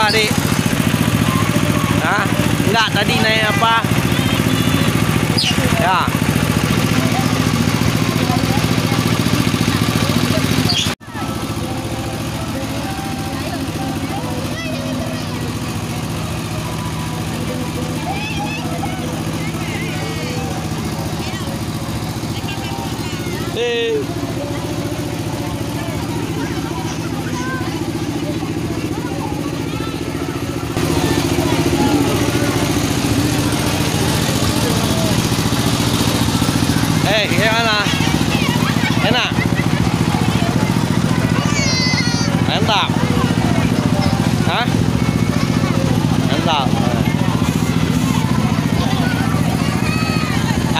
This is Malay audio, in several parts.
Dik? Hah? Enggak, tadi naik apa? Ya. Gimana? Enak? Mantap. Hah? Mantap.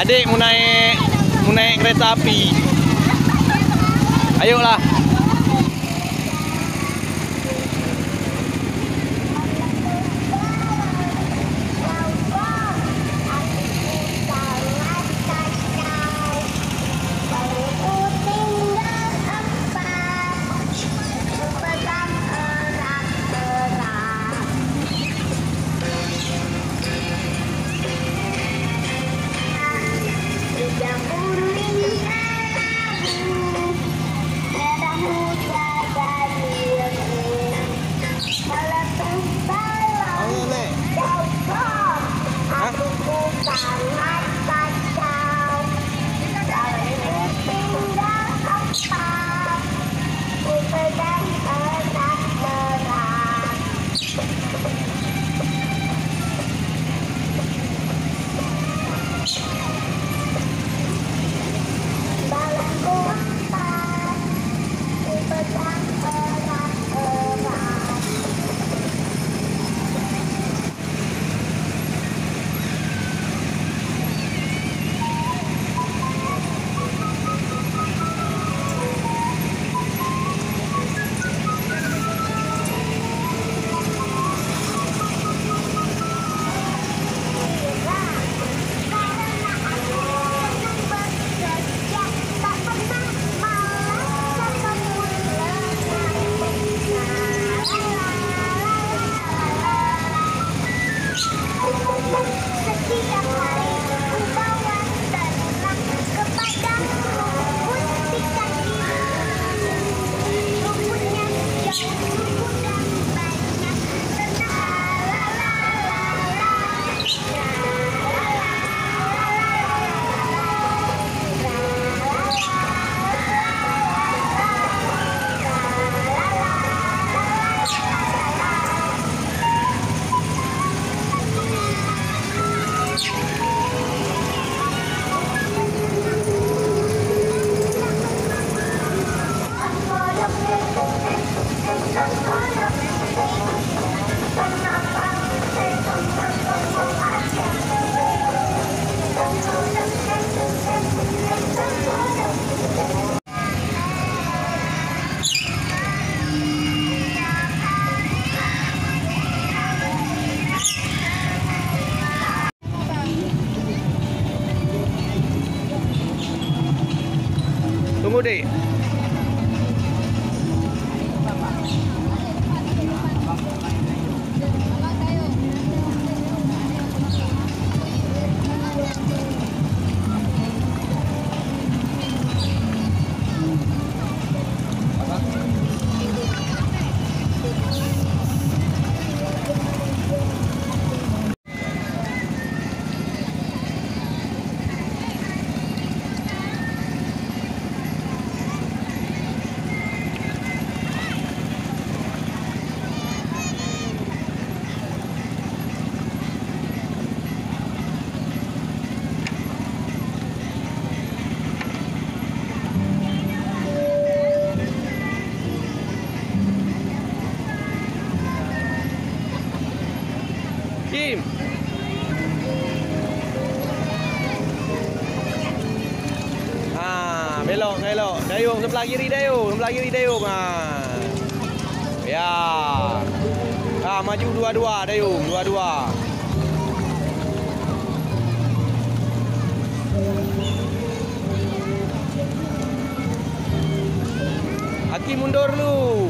Adik mau naik kereta api. Ayolah. Tunggu deh. Kim. Belok. Dayung sebelah kiri dayung. Ya. Maju dua-dua dayung, dua-dua. Aki mundur lu.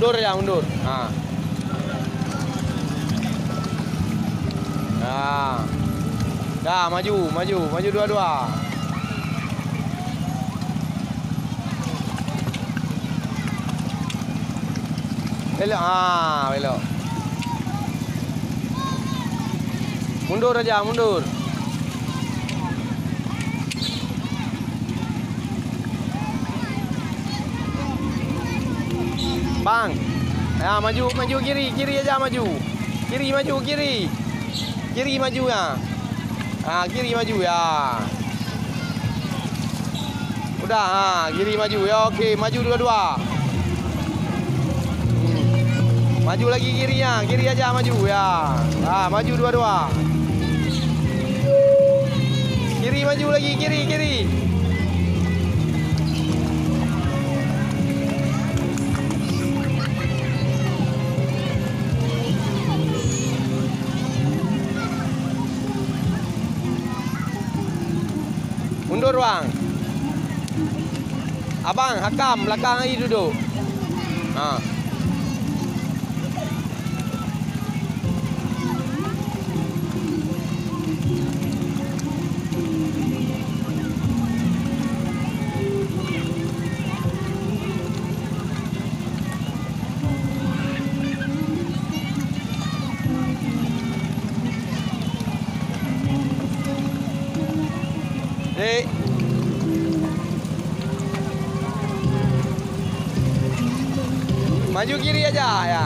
Mundur aja, mundur. Ha. Dah, maju dua-dua. Belok, belok. Mundur aja, mundur. Bang. Ya, maju kiri aja maju. Kiri maju. Kiri maju ya. Kiri maju ya. Udah, kiri maju ya. Okey, maju dua-dua. Maju lagi kirinya, kiri aja maju ya. Maju dua-dua. Kiri maju lagi, kiri. Mundur bang. Abang, hakam belakang lagi duduk. Maju kiri aja ya.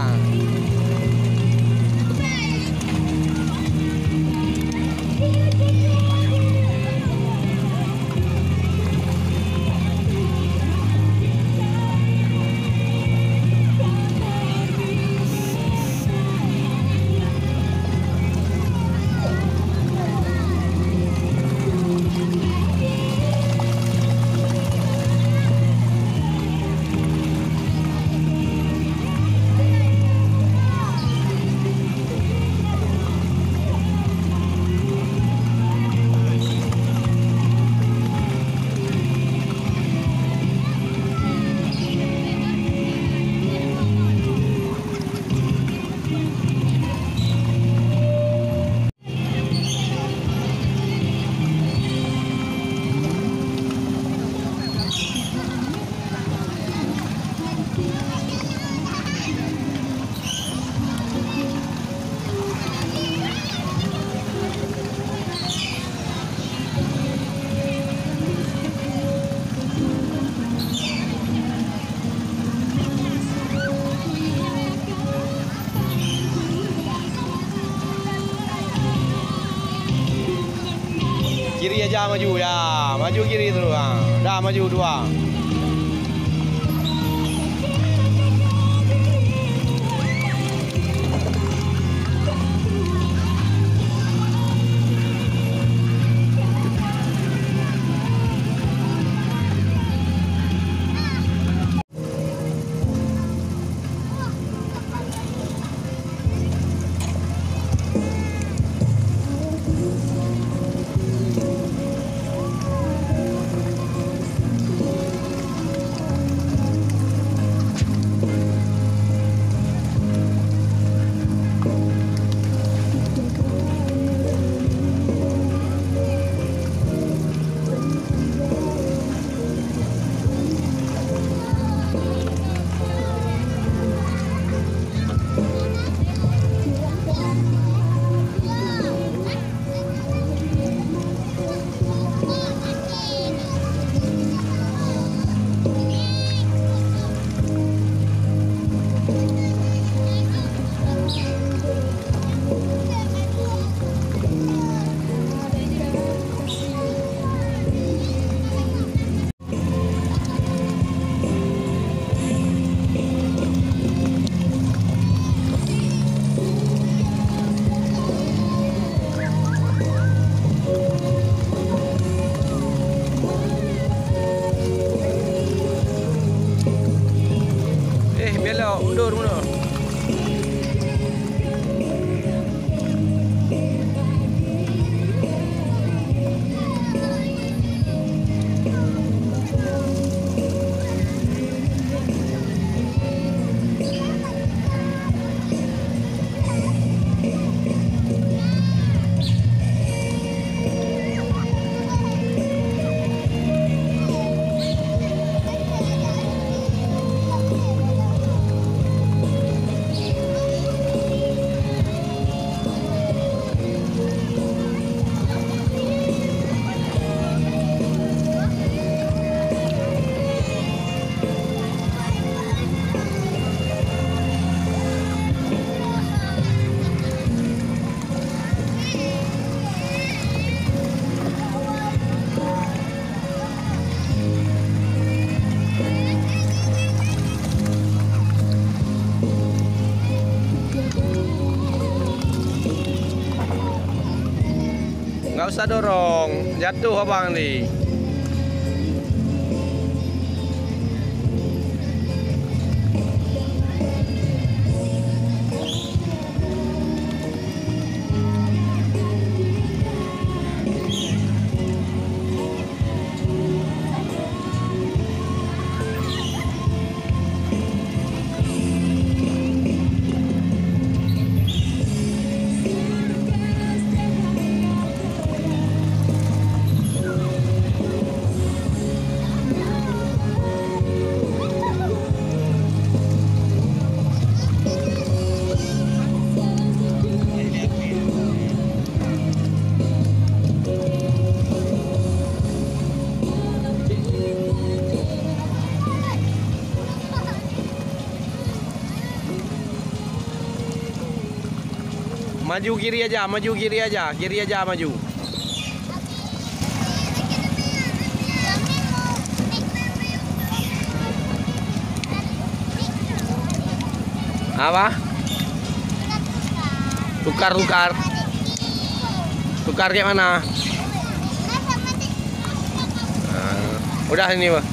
Kiri aja maju ya. Maju kiri terus. Dah maju dua. Nggak usah dorong, jatuh abang nih. Maju kiri aja, maju kiri aja maju. Apa? Tukar. Tukar kayak mana? Udah ini, Pak.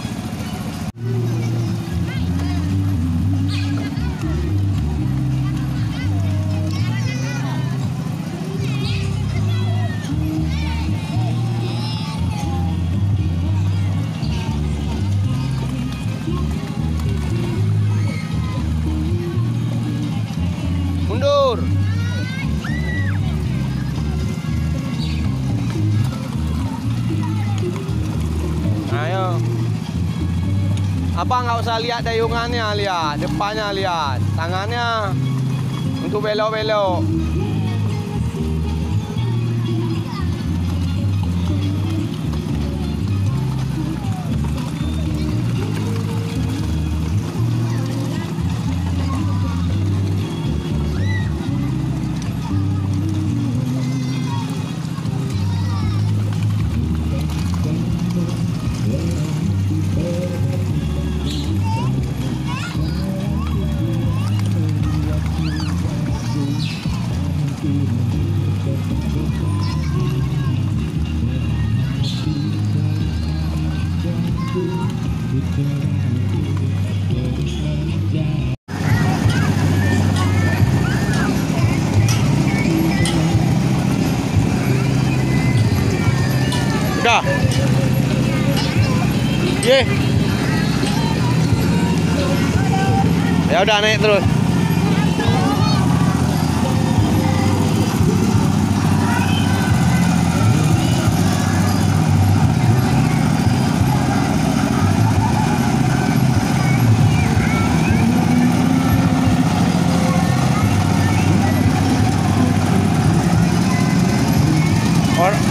Mundur. Ayo. Abang nggak usah lihat dayungannya, lihat depannya, lihat tangannya untuk belok-belok. Udah. Ye. Ya udah naik terus.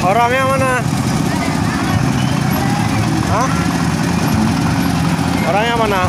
Orangnya mana? Hah? Orangnya mana?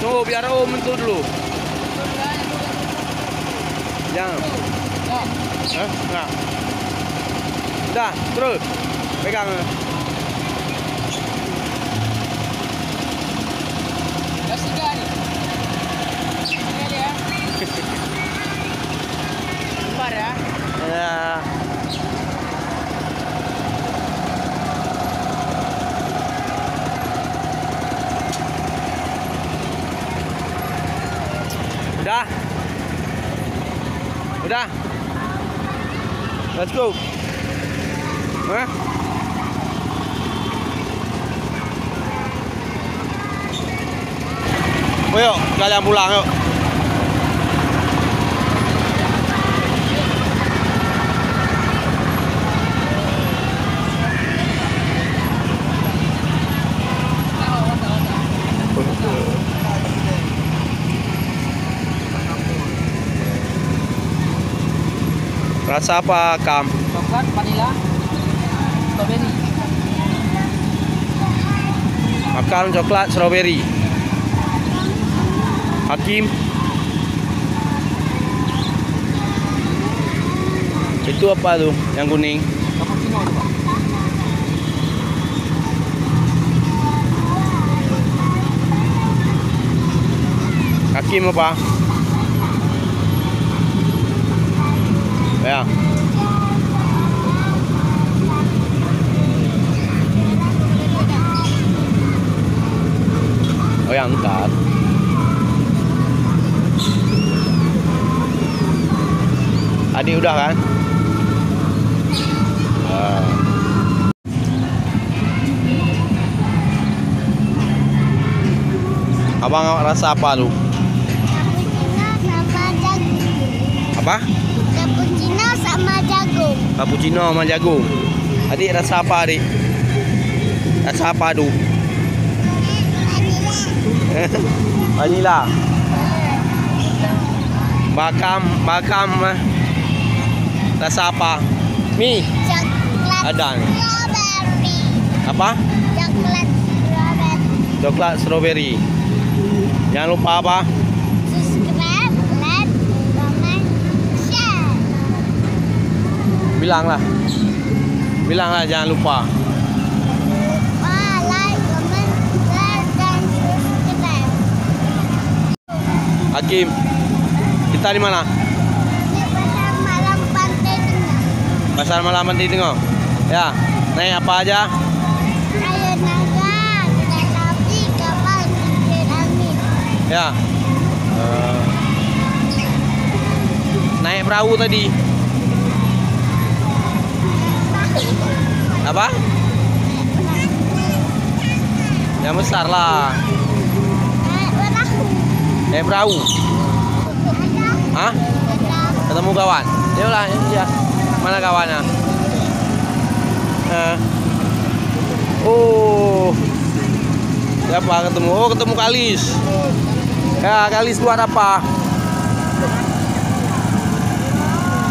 Tunggu biar Om mentul dulu. Jangan. Nah. Dah, terus. Pegang. Dah segar ni. Ini dia. Lembar ya. Ya. Udah. Udah. Let's go. Hah? Oh, yuk, kalian pulang yuk. Rasa apa, Kam? Coklat, vanila, strawberry. Makan coklat, strawberry. Hakim. Itu apa tuh yang kuning? Cappuccino tu, Pak. Hakim apa? Ya. Oh, yang entar. Adik udah kan? Abang rasa apa lu? Apa? Cappuccino sama jagung. Cappuccino sama jagung. Adik rasa apa, adik? Rasa apa tu? Vanila. Bakam. Rasa apa? Mi. Coklat Ada nih. strawberry. Apa? Coklat strawberry. Coklat strawberry. Jangan lupa apa? Subscribe, like, comment, share. Bilanglah jangan lupa. Like, comment, share, dan subscribe. Hakim. Kita di mana? Di pasar malam Pantai Tengah. Pasar malam Pantai Tengah. Ya. Naik apa aja? Air naga, kereta api, kapal, kincir angin. Ya. Naik perahu tadi. Apa? Yang besar lah. Naik perahu. Hah? Ketemu kawan. Yolah, ya. Mana kawannya? Oh. Siapa ketemu? Oh, ketemu Kalis. Ya, Kalis buat apa?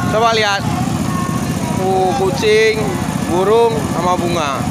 Coba lihat. Kucing, burung, sama bunga.